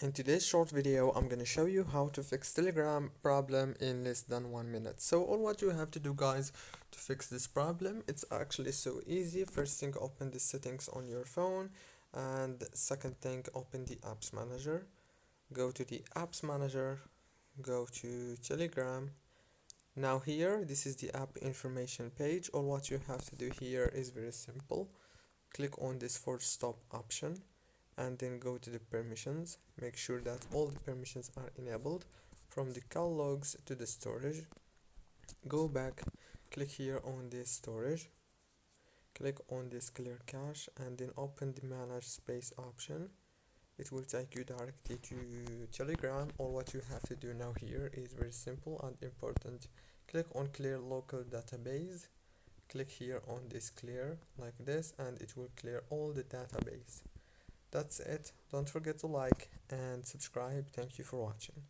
In today's short video, I'm going to show you how to fix Telegram problem in less than 1 minute. So all what you have to do, guys, to fix this problem, it's actually so easy. First thing, open the settings on your phone, and second thing, open the apps manager. Go to the apps manager, go to Telegram. Now here, this is the app information page. All what you have to do here is very simple. Click on this force stop option and then go to the permissions. Make sure that all the permissions are enabled. From the call logs to the storage, go back, click here on this storage, click on this clear cache, and then open the manage space option. It will take you directly to Telegram. All what you have to do now here is very simple and important. Click on clear local database, click here on this clear like this, and it will clear all the database. That's it. Don't forget to like and subscribe. Thank you for watching.